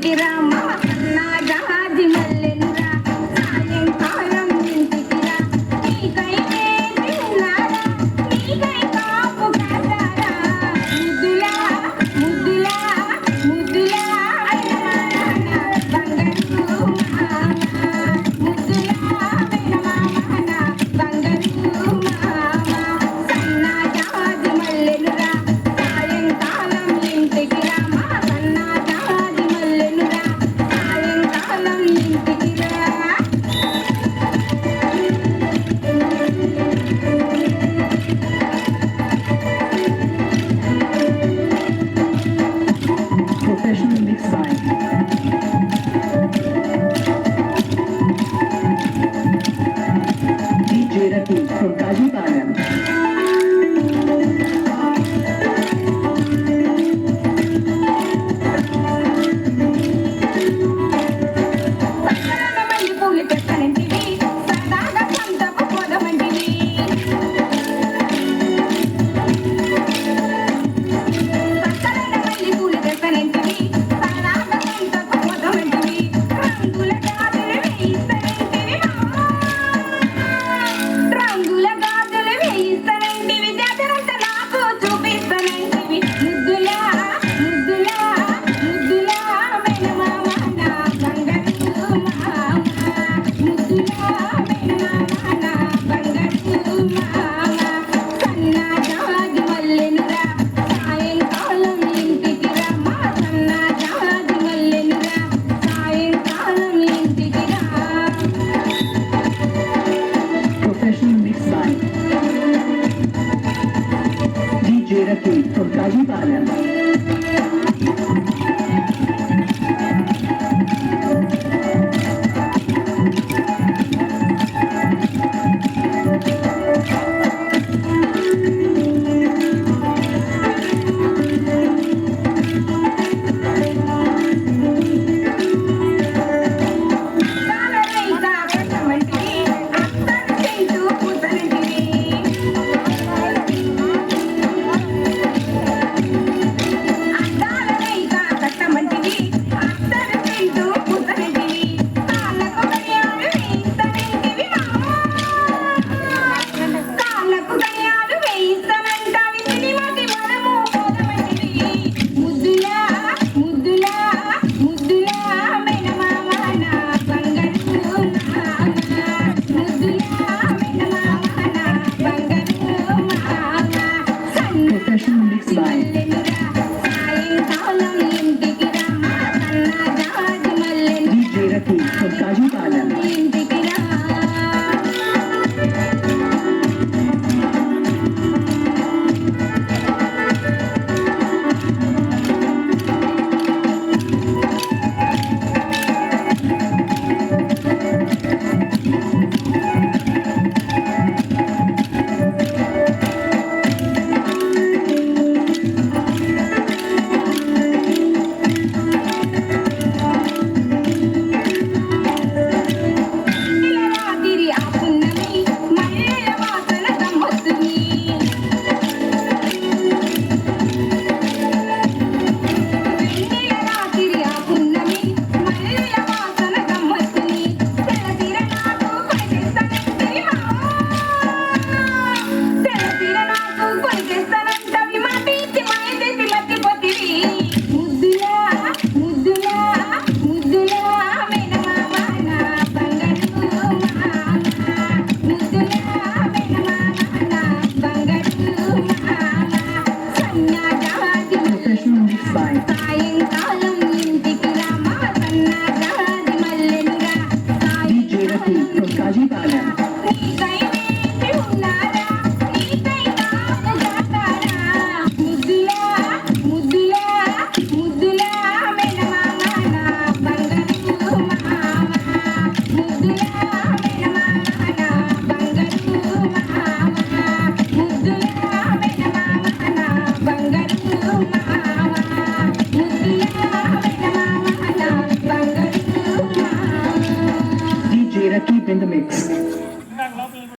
ఇంటికి రామా నా జాజి మల్లెలురా సాయంకాలం ఇంటికి రా నీకై వేచి ఉన్నారా నీకై కాపు కాసారా ముద్దులా ముద్దులా ముద్దులా అయినమానా బంగారు మామ ముద్దులా అయినమానా బంగారు మామ సన్నా జాజి మల్లెలురా సాయంకాలం ఇంటికి రామా సన్నా జాజి మల్లెలురా సాయంకాలం ఇంటికి రా Professional mix by DJ Ratu from Kajiparam. సక్కరాన మల్లి పూలు తెస్తానంటివి సరదాగా సంతకు పోదమంటివి సక్కరాన మల్లి పూలు తెస్తానంటివి సరదాగా సంతకు పోదమంటివి రంగుల గాజులు వేయిస్తానంటివి రంగుల గాజులు వేయిస్తానంటివి జాతరంతా నాకు చూపిస్తానంటివి ముద్దులా ముద్దులా ముద్దులా మేనమామ నా బంగారు మామ ముద్దులా మేనమామ నా బంగారు మామ సన్నా జాజి మల్లెలురా సాయంకాలం ఇంటికి రామా సన్నా జాజి మల్లెలురా సాయంకాలం ఇంటికి రా Professional mix by DJ Ratu from Kajiparam.